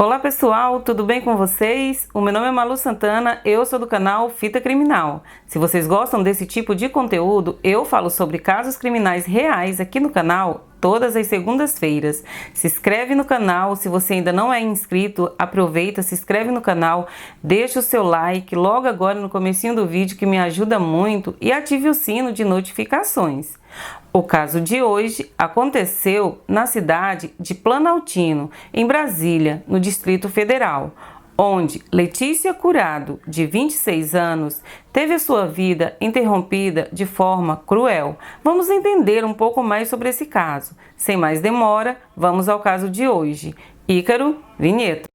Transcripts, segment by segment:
Olá pessoal, tudo bem com vocês? O meu nome é Malu Santana, eu sou do canal Fita Criminal. Se vocês gostam desse tipo de conteúdo, eu falo sobre casos criminais reais aqui no canal todas as segundas-feiras. Se inscreve no canal, se você ainda não é inscrito, aproveita, se inscreve no canal, deixa o seu like logo agora no comecinho do vídeo que me ajuda muito e ative o sino de notificações. O caso de hoje aconteceu na cidade de Planaltino, em Brasília, no Distrito Federal, onde Letícia Curado, de 26 anos, teve a sua vida interrompida de forma cruel. Vamos entender um pouco mais sobre esse caso. Sem mais demora, vamos ao caso de hoje. Ícaro, vinheta.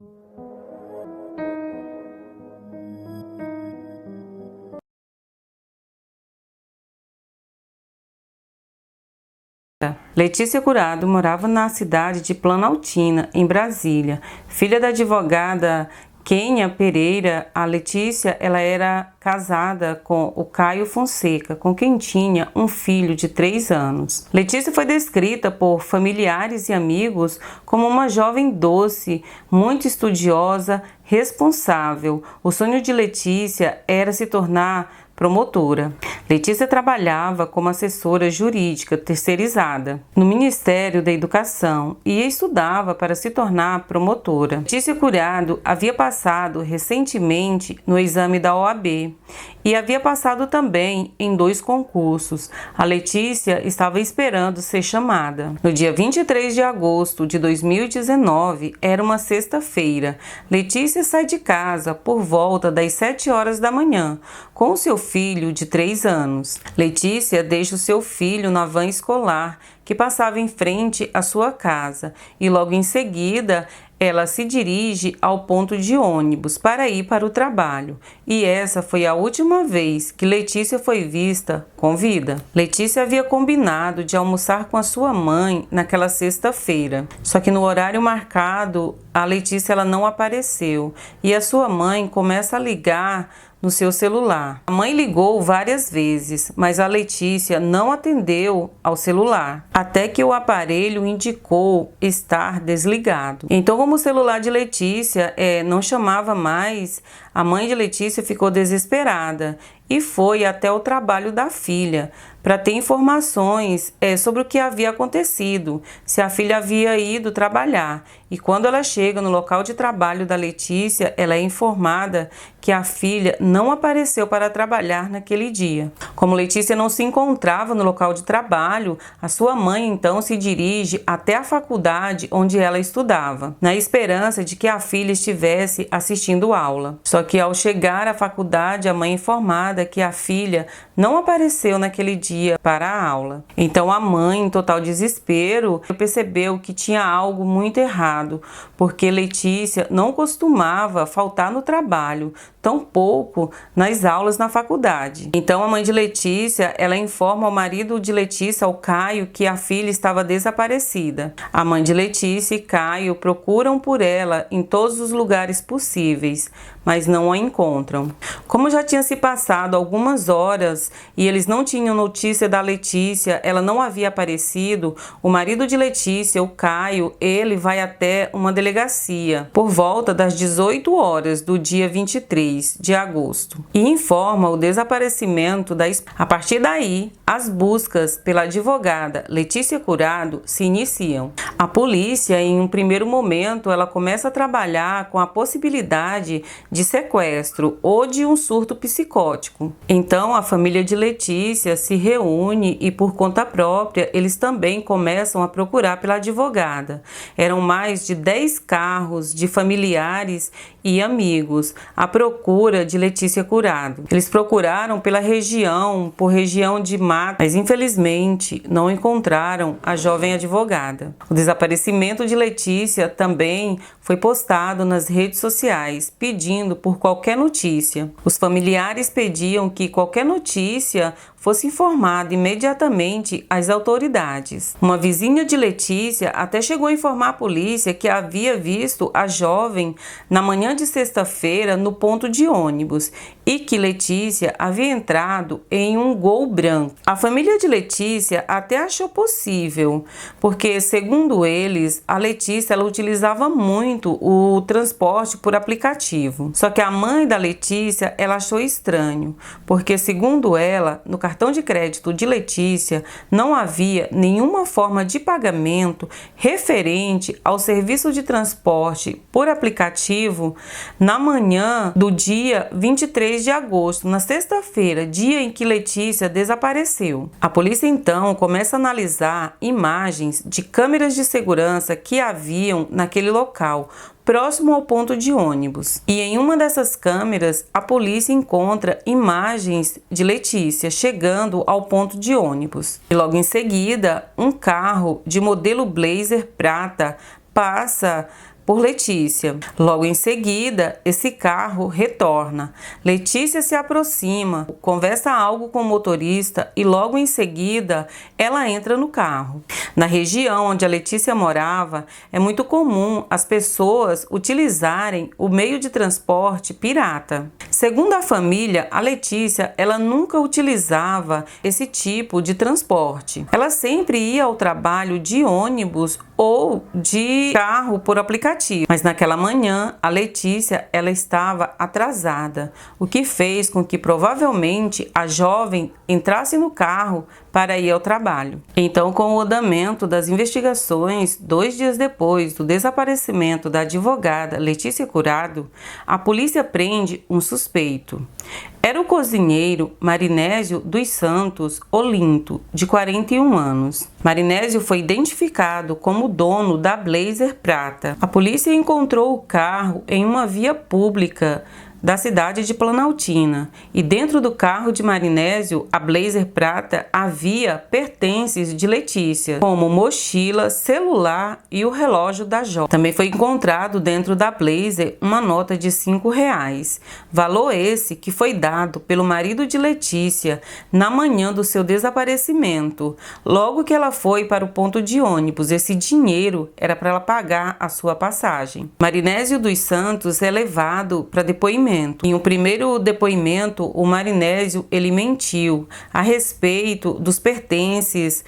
Letícia Curado morava na cidade de Planaltina, em Brasília. Filha da advogada Kênia Pereira, a Letícia ela era casada com o Caio Fonseca, com quem tinha um filho de 3 anos. Letícia foi descrita por familiares e amigos como uma jovem doce, muito estudiosa, responsável. O sonho de Letícia era se tornar promotora. Letícia trabalhava como assessora jurídica terceirizada no Ministério da Educação e estudava para se tornar promotora. Letícia Curado havia passado recentemente no exame da OAB e havia passado também em 2 concursos. A Letícia estava esperando ser chamada. No dia 23 de agosto de 2019, era uma sexta-feira. Letícia sai de casa por volta das 7 horas da manhã com o seu filho de 3 anos. Letícia deixa o seu filho na van escolar que passava em frente à sua casa e logo em seguida ela se dirige ao ponto de ônibus para ir para o trabalho. E essa foi a última vez que Letícia foi vista com vida. Letícia havia combinado de almoçar com a sua mãe naquela sexta-feira. Só que no horário marcado, a Letícia ela não apareceu e a sua mãe começa a ligar no seu celular. A mãe ligou várias vezes, mas a Letícia não atendeu ao celular, até que o aparelho indicou estar desligado. Então, como o celular de Letícia não chamava mais, a mãe de Letícia ficou desesperada e foi até o trabalho da filha para ter informações sobre o que havia acontecido, se a filha havia ido trabalhar. E quando ela chega no local de trabalho da Letícia, ela é informada que a filha não apareceu para trabalhar naquele dia. Como Letícia não se encontrava no local de trabalho, a sua mãe então se dirige até a faculdade onde ela estudava, na esperança de que a filha estivesse assistindo aula. Só que ao chegar à faculdade, a mãe é informada que a filha não apareceu naquele dia para a aula. Então a mãe, em total desespero, percebeu que tinha algo muito errado, porque Letícia não costumava faltar no trabalho, tampouco nas aulas na faculdade. Então a mãe de Letícia, ela informa ao marido de Letícia, ao Caio, que a filha estava desaparecida. A mãe de Letícia e Caio procuram por ela em todos os lugares possíveis, mas não a encontram. Como já tinha se passado algumas horas e eles não tinham notícia da Letícia, ela não havia aparecido, o marido de Letícia, o Caio, ele vai até uma delegacia por volta das 18 horas do dia 23 de agosto e informa o desaparecimento da esposa. A partir daí, as buscas pela advogada Letícia Curado se iniciam. A polícia, em um primeiro momento, ela começa a trabalhar com a possibilidade de sequestro ou de um surto psicótico. Então, a família de Letícia se reúne e, por conta própria, eles também começam a procurar pela advogada. Eram mais de 10 carros de familiares e amigos à procura de Letícia Curado. Eles procuraram pela região, por região de mata, mas infelizmente não encontraram a jovem advogada. O desaparecimento de Letícia também foi postado nas redes sociais, pedindo por por qualquer notícia. Os familiares pediam que qualquer notícia fosse informada imediatamente às autoridades. Uma vizinha de Letícia até chegou a informar a polícia que havia visto a jovem na manhã de sexta-feira no ponto de ônibus e que Letícia havia entrado em um Gol branco. A família de Letícia até achou possível, porque, segundo eles, a Letícia ela utilizava muito o transporte por aplicativo. Só que a mãe da Letícia ela achou estranho, porque, segundo ela, no cartão de crédito de Letícia não havia nenhuma forma de pagamento referente ao serviço de transporte por aplicativo na manhã do dia 23 de agosto, na sexta-feira, dia em que Letícia desapareceu. A polícia então começa a analisar imagens de câmeras de segurança que haviam naquele local, próximo ao ponto de ônibus. E em uma dessas câmeras, a polícia encontra imagens de Letícia chegando ao ponto de ônibus. E logo em seguida, um carro de modelo Blazer prata passa por Letícia. Logo em seguida, esse carro retorna. Letícia se aproxima, conversa algo com o motorista e logo em seguida ela entra no carro. Na região onde a Letícia morava, é muito comum as pessoas utilizarem o meio de transporte pirata. Segundo a família, a Letícia ela nunca utilizava esse tipo de transporte. Ela sempre ia ao trabalho de ônibus ou de carro por aplicativo. Mas naquela manhã, a Letícia ela estava atrasada, o que fez com que provavelmente a jovem entrasse no carro para ir ao trabalho. Então, com o andamento das investigações, 2 dias depois do desaparecimento da advogada Letícia Curado, a polícia prende um suspeito. Era o cozinheiro Marinésio dos Santos Olinto, de 41 anos. Marinésio foi identificado como dono da Blazer prata. A polícia encontrou o carro em uma via pública da cidade de Planaltina e dentro do carro de Marinésio, a Blazer prata, havia pertences de Letícia, como mochila, celular e o relógio da jovem. Também foi encontrado dentro da Blazer uma nota de R$5, valor esse que foi dado pelo marido de Letícia na manhã do seu desaparecimento. Logo que ela foi para o ponto de ônibus, esse dinheiro era para ela pagar a sua passagem. Marinésio dos Santos é levado para depoimento. Em um primeiro depoimento, o Marinésio ele mentiu a respeito dos pertences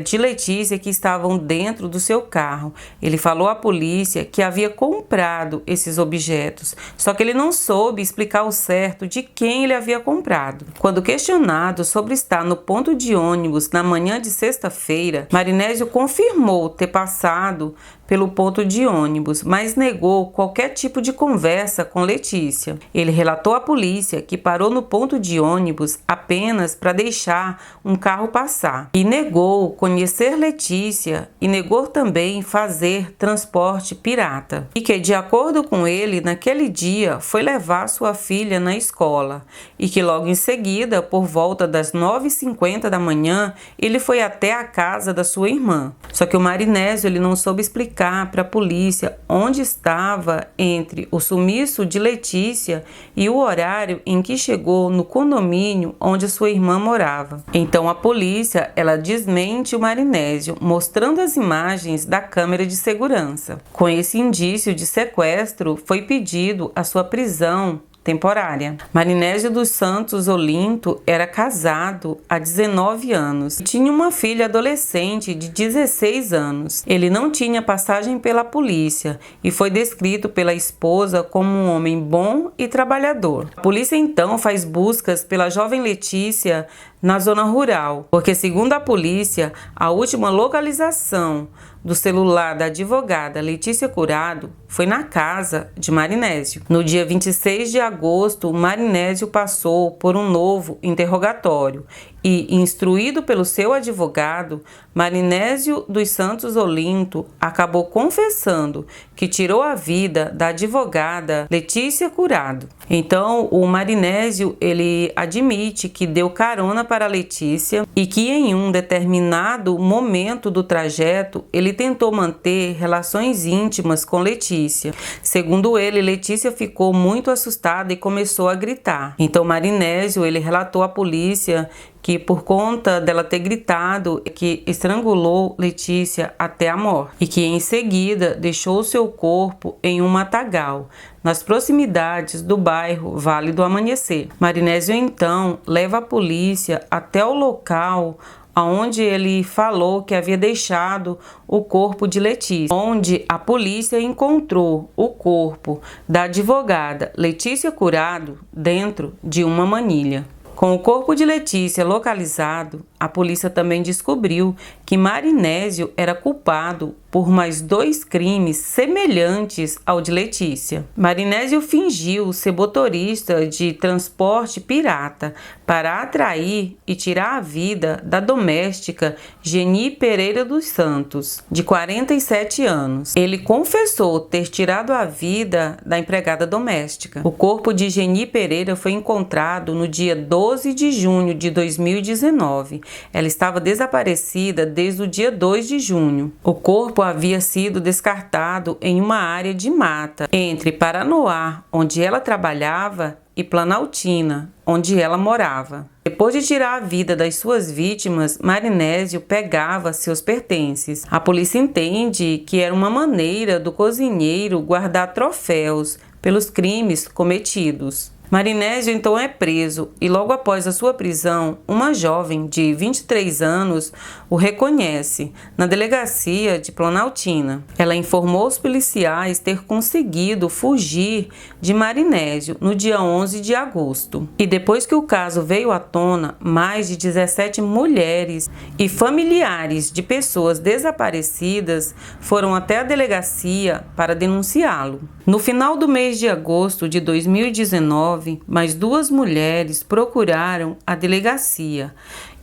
de Letícia que estavam dentro do seu carro. Ele falou à polícia que havia comprado esses objetos, só que ele não soube explicar ao certo de quem ele havia comprado. Quando questionado sobre estar no ponto de ônibus na manhã de sexta-feira, Marinésio confirmou ter passado pelo ponto de ônibus, mas negou qualquer tipo de conversa com Letícia. Ele relatou à polícia que parou no ponto de ônibus apenas para deixar um carro passar e negou conhecer Letícia e negou também fazer transporte pirata. E que, de acordo com ele, naquele dia foi levar sua filha na escola e que logo em seguida, por volta das 9h50 da manhã, ele foi até a casa da sua irmã. Só que o Marinésio ele não soube explicar para a polícia onde estava entre o sumiço de Letícia e o horário em que chegou no condomínio onde sua irmã morava. Então a polícia ela desmente o Marinésio, mostrando as imagens da câmera de segurança. Com esse indício de sequestro, foi pedido a sua prisão temporária. Marinésio dos Santos Olinto era casado há 19 anos e tinha uma filha adolescente de 16 anos. Ele não tinha passagem pela polícia e foi descrito pela esposa como um homem bom e trabalhador. A polícia então faz buscas pela jovem Letícia na zona rural, porque segundo a polícia, a última localização do celular da advogada Letícia Curado foi na casa de Marinésio. No dia 26 de agosto, Marinésio passou por um novo interrogatório e, instruído pelo seu advogado, Marinésio dos Santos Olinto acabou confessando que tirou a vida da advogada Letícia Curado. Então, o Marinésio, ele admite que deu carona para Letícia e que em um determinado momento do trajeto, ele tentou manter relações íntimas com Letícia. Segundo ele, Letícia ficou muito assustada e começou a gritar. Então, Marinésio, ele relatou à polícia que por conta dela ter gritado, que estrangulou Letícia até a morte e que em seguida deixou seu corpo em um matagal, nas proximidades do bairro Vale do Amanhecer. Marinésio então leva a polícia até o local onde ele falou que havia deixado o corpo de Letícia, onde a polícia encontrou o corpo da advogada Letícia Curado dentro de uma manilha. Com o corpo de Letícia localizado, a polícia também descobriu que Marinésio era culpado por mais 2 crimes semelhantes ao de Letícia. Marinésio fingiu ser motorista de transporte pirata para atrair e tirar a vida da doméstica Geni Pereira dos Santos, de 47 anos. Ele confessou ter tirado a vida da empregada doméstica. O corpo de Geni Pereira foi encontrado no dia 12 de junho de 2019. Ela estava desaparecida desde o dia 2 de junho. O corpo havia sido descartado em uma área de mata entre Paranoá, onde ela trabalhava, e Planaltina, onde ela morava. Depois de tirar a vida das suas vítimas, Marinésio pegava seus pertences. A polícia entende que era uma maneira do cozinheiro guardar troféus pelos crimes cometidos. Marinésio então é preso e logo após a sua prisão, uma jovem de 23 anos o reconhece na delegacia de Planaltina. Ela informou os policiais ter conseguido fugir de Marinésio no dia 11 de agosto. E depois que o caso veio à tona, mais de 17 mulheres e familiares de pessoas desaparecidas foram até a delegacia para denunciá-lo. No final do mês de agosto de 2019, mais 2 mulheres procuraram a delegacia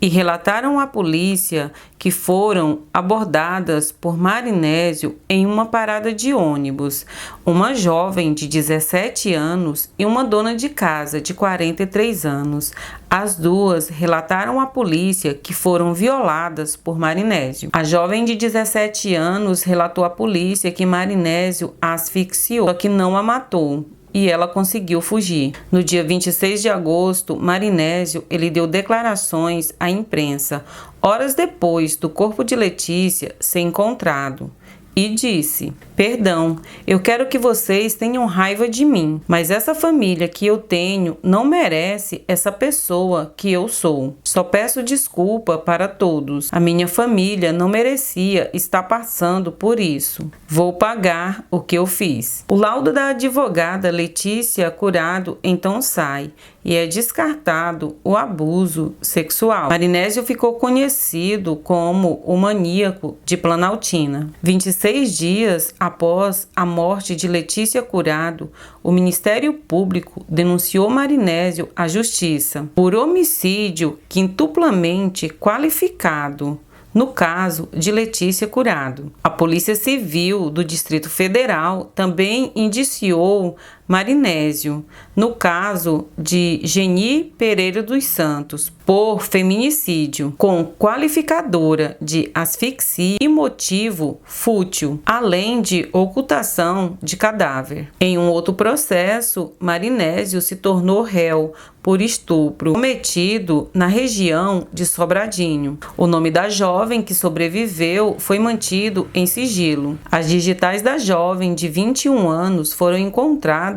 e relataram à polícia que foram abordadas por Marinésio em uma parada de ônibus, uma jovem de 17 anos e uma dona de casa de 43 anos. As duas relataram à polícia que foram violadas por Marinésio. A jovem de 17 anos relatou à polícia que Marinésio a asfixiou, só que não a matou, e ela conseguiu fugir. No dia 26 de agosto, Marinésio ele deu declarações à imprensa, horas depois do corpo de Letícia ser encontrado, e disse: "Perdão, eu quero que vocês tenham raiva de mim, mas essa família que eu tenho não merece essa pessoa que eu sou. Só peço desculpa para todos. A minha família não merecia estar passando por isso. Vou pagar o que eu fiz." O laudo da advogada Letícia Curado então sai e é descartado o abuso sexual. Marinésio ficou conhecido como o maníaco de Planaltina. 26 dias após a morte de Letícia Curado, o Ministério Público denunciou Marinésio à Justiça por homicídio quintuplamente qualificado no caso de Letícia Curado. A Polícia Civil do Distrito Federal também indiciou Marinésio, no caso de Geni Pereira dos Santos, por feminicídio, com qualificadora de asfixia e motivo fútil, além de ocultação de cadáver. Em um outro processo, Marinésio se tornou réu por estupro cometido na região de Sobradinho. O nome da jovem que sobreviveu foi mantido em sigilo. As digitais da jovem de 21 anos foram encontradas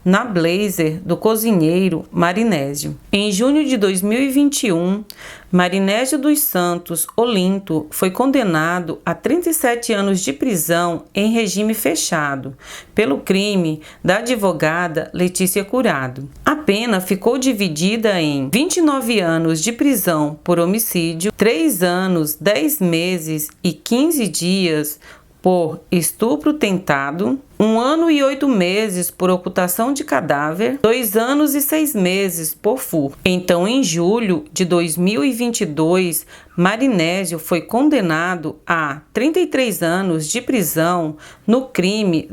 na blazer do cozinheiro Marinésio. Em junho de 2021, Marinésio dos Santos Olinto foi condenado a 37 anos de prisão em regime fechado pelo crime da advogada Letícia Curado. A pena ficou dividida em 29 anos de prisão por homicídio, 3 anos, 10 meses e 15 dias por estupro tentado 1 ano e 8 meses por ocultação de cadáver, 2 anos e 6 meses por furto. Então, em julho de 2022, Marinésio foi condenado a 33 anos de prisão no crime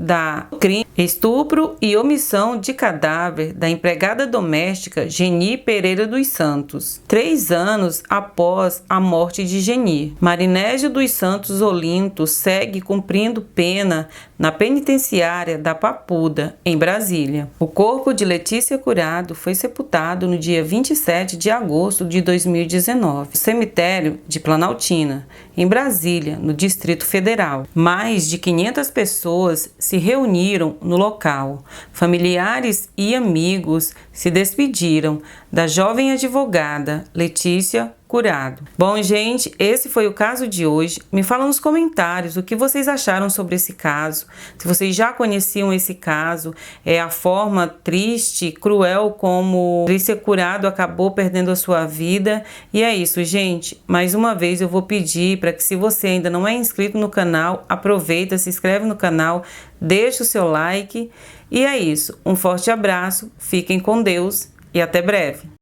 estupro e omissão de cadáver da empregada doméstica Geni Pereira dos Santos, 3 anos após a morte de Geni. Marinésio dos Santos Olinto segue cumprindo pena na penitenciária da Papuda, em Brasília. O corpo de Letícia Curado foi sepultado no dia 27 de agosto de 2019, no cemitério de Planaltina, em Brasília, no Distrito Federal. Mais de 500 pessoas se reuniram no local. Familiares e amigos se despediram da jovem advogada Letícia Curado. Bom, gente, esse foi o caso de hoje. Me fala nos comentários o que vocês acharam sobre esse caso. Se vocês já conheciam esse caso, a forma triste, cruel como Letícia Curado acabou perdendo a sua vida. E é isso, gente. Mais uma vez eu vou pedir para que, se você ainda não é inscrito no canal, aproveita, se inscreve no canal, deixa o seu like. E é isso. Um forte abraço, fiquem com Deus e até breve.